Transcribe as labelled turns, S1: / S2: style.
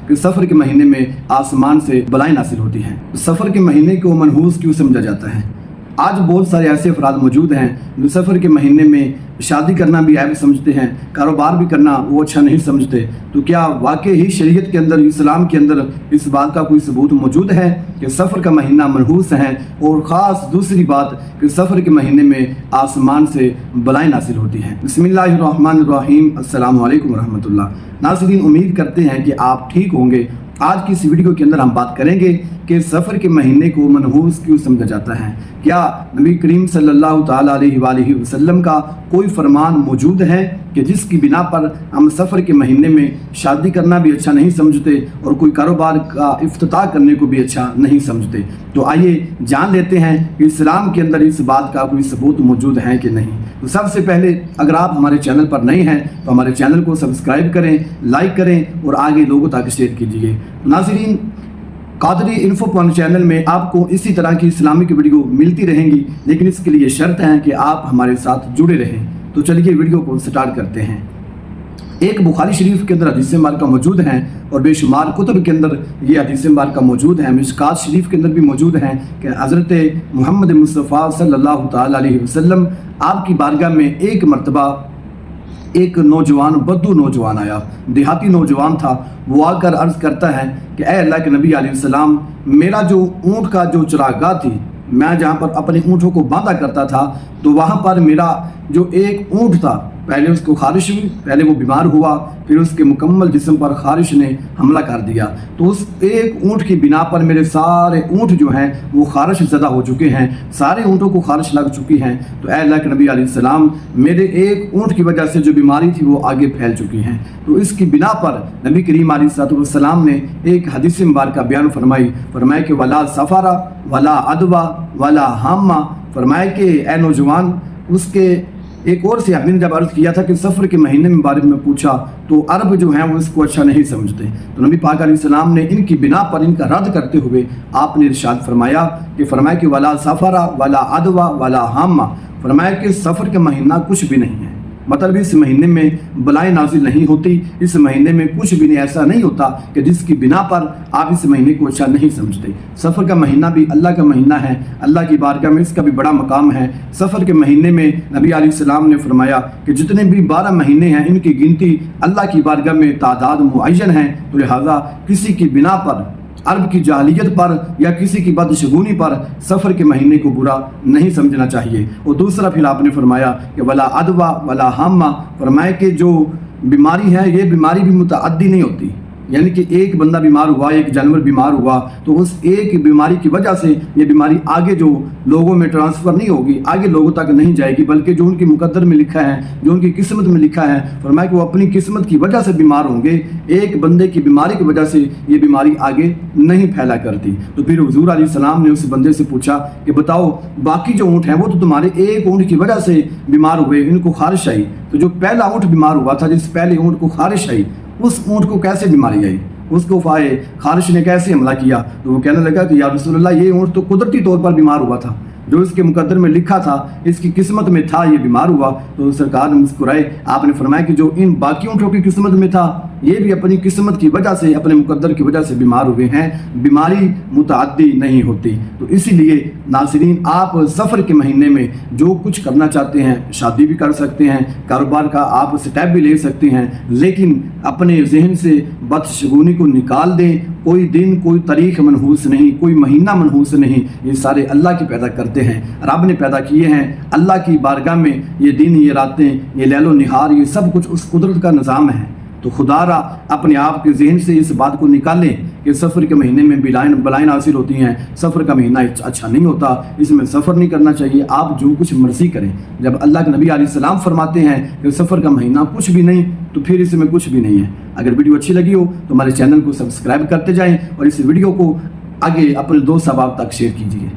S1: کہ सफ़र के महीने में आसमान से बलाएं नासिल होती हैं। सफ़र के महीने को मनहूस क्यों समझा जाता है? आज बहुत सारे ऐसे अफराद मौजूद हैं जो सफ़र के महीने में शादी करना भी ऐब समझते हैं, कारोबार भी करना वो अच्छा नहीं समझते। तो क्या वाकई ही शरीयत के अंदर, इस्लाम के अंदर इस बात का कोई सबूत मौजूद है कि सफ़र का महीना मनहूस है? और ख़ास दूसरी बात कि सफ़र के महीने में आसमान से बलाएं नासिल होती हैं। बिस्मिल्लाहिर्रहमानिर्रहीम, अस्सलामु अलैकुम रहमतुल्लाह। नाज़रीन, उम्मीद करते हैं कि आप ठीक होंगे। आज की इस वीडियो के अंदर हम बात करेंगे कि सफ़र के महीने को मनहूस क्यों समझा जाता है। क्या नबी करीम सल्लल्लाहु ताला अलैहि वसल्लम का कोई फरमान मौजूद है कि जिसकी बिना पर हम सफ़र के महीने में शादी करना भी अच्छा नहीं समझते और कोई कारोबार का इफ्तिताह करने को भी अच्छा नहीं समझते? तो आइए जान लेते हैं कि इस्लाम के अंदर इस बात का कोई सबूत मौजूद है कि नहीं। तो सबसे पहले अगर आप हमारे चैनल पर नए हैं तो हमारे चैनल को सब्सक्राइब करें, लाइक करें और आगे लोगों तक शेयर कीजिए। नाज़रीन, कादरी इन्फो पॉइंट चैनल में आपको इसी तरह की इस्लामिक वीडियो मिलती रहेंगी, लेकिन इसके लिए शर्त है कि आप हमारे साथ जुड़े रहें। तो चलिए वीडियो को स्टार्ट करते हैं। एक बुखारी शरीफ के अंदर हदीस मुबारका मौजूद हैं और बेशुमार कुतुब के अंदर ये हदीस मुबारका मौजूद हैं। मिशकात शरीफ के अंदर भी मौजूद हैं कि हज़रत मोहम्मद मुस्तफ़ा सल्लल्लाहु ताला अलैहि वसल्लम आपकी बारगाह में एक मरतबा एक नौजवान, बद्दू नौजवान आया, देहाती नौजवान था। वो आकर अर्ज़ करता है कि ऐ अल्लाह के नबी अलैहिस्सलाम, मेरा जो ऊँट का जो चरागाह थी, मैं जहाँ पर अपने ऊँटों को बांधा करता था, तो वहाँ पर मेरा जो एक ऊँट था, पहले उसको खारिश हुई, पहले वो बीमार हुआ, फिर उसके मुकम्मल जिस्म पर खारिश ने हमला कर दिया। तो उस एक ऊँट की बिना पर मेरे सारे ऊँट जो हैं वो खारिश ज़दा हो चुके हैं, सारे ऊँटों को खारिश लग चुकी हैं। तो ऐ अल्लाह के नबी अलैहिस्सलाम, मेरे एक ऊँट की वजह से जो बीमारी थी वो आगे फैल चुकी हैं। तो इसकी बिना पर नबी करीम अलैहिस्सलाम ने एक हदीस मुबारका बयान फरमाया कि वला सफ़रा वला अदवा वला हामा, फरमाया कि ए नौजवान, उसके एक और सियाबी ने जब अर्ज़ किया था कि सफ़र के महीने में बारे में पूछा तो अरब जो हैं वो इसको अच्छा नहीं समझते। तो नबी पाक अलैहिस्सलाम ने इनकी बिना पर इनका रद्द करते हुए आपने इरशाद फरमाया कि वला सफ़रा वला अदवा वला हामा, फरमाया कि सफ़र का महीना कुछ भी नहीं है। मतलब इस महीने में बलाएं नाजिल नहीं होती, इस महीने में कुछ भी नहीं, ऐसा नहीं होता कि जिसकी बिना पर आप इस महीने को अच्छा नहीं समझते। सफ़र का महीना भी अल्लाह का महीना है, अल्लाह की बारगाह में इसका भी बड़ा मकाम है। सफ़र के महीने में नबी अलैहिस्सलाम ने फरमाया कि जितने भी 12 महीने हैं इनकी गिनती अल्लाह की बारगाह में तादाद मुअय्यन है। तो लिहाजा किसी की बिना पर, अरब की जाहिलियत पर या किसी की बदशगुनी पर सफ़र के महीने को बुरा नहीं समझना चाहिए। और दूसरा फिर आपने फरमाया कि वला अदवा वला हामा, फरमाया कि जो बीमारी है ये बीमारी भी मुतअद्दी नहीं होती, यानी कि एक बंदा बीमार हुआ, एक जानवर बीमार हुआ, तो उस एक बीमारी की वजह से ये बीमारी आगे जो लोगों में ट्रांसफ़र नहीं होगी, आगे लोगों तक नहीं जाएगी, बल्कि जो उनकी मुकद्दर में लिखा है, जो उनकी किस्मत में लिखा है, फरमाया कि वो अपनी किस्मत की वजह से बीमार होंगे। एक बंदे की बीमारी की वजह से ये बीमारी आगे नहीं फैला करती। तो फिर हुजूर अलैहिस्सलाम ने उस बंदे से पूछा कि बताओ, बाकी जो ऊँट हैं वो तो तुम्हारे एक ऊँट की वजह से बीमार हुए, इनको खारिश आई, तो जो पहला ऊँट बीमार हुआ था, जिस पहले ऊँट को खारिश आई, उस ऊँट को कैसे बीमारी आई, उसको खारिश ने कैसे हमला किया? तो वो कहने लगा कि या रसूलल्लाह, ये ऊँट तो कुदरती तौर पर बीमार हुआ था, जो इसके मुकद्दर में लिखा था, इसकी किस्मत में था, ये बीमार हुआ। तो सरकार ने मुस्कुराए, आपने फरमाया कि जो इन बाकी ऊँटों की किस्मत में था, ये भी अपनी किस्मत की वजह से, अपने मुकद्दर की वजह से बीमार हुए हैं, बीमारी मुतअद्दी नहीं होती। तो इसीलिए नाज़रीन, आप सफ़र के महीने में जो कुछ करना चाहते हैं, शादी भी कर सकते हैं, कारोबार का आप स्टेप भी ले सकते हैं, लेकिन अपने जहन से बदशगुनी को निकाल दें। कोई दिन, कोई तारीख मनहूस नहीं, कोई महीना मनहूस नहीं, ये सारे अल्लाह के पैदा करते हैं, रब ने पैदा किए हैं। अल्लाह की बारगाह में ये दिन, ये रातें, ये लैलो निहार, ये सब कुछ उस कुदरत का निज़ाम है। तो खुदारा अपने आप के जहन से इस बात को निकालें कि सफ़र के महीने में बलाएं नासिल होती हैं, सफ़र का महीना अच्छा नहीं होता, इसमें सफ़र नहीं करना चाहिए, आप जो कुछ मर्ज़ी करें। जब अल्लाह के नबी अलैहिस्सलाम फरमाते हैं कि सफ़र का महीना कुछ भी नहीं, तो फिर इसमें कुछ भी नहीं है। अगर वीडियो अच्छी लगी हो तो हमारे चैनल को सब्सक्राइब करते जाएँ और इस वीडियो को आगे अपने दोस्त अहबाब तक शेयर कीजिए।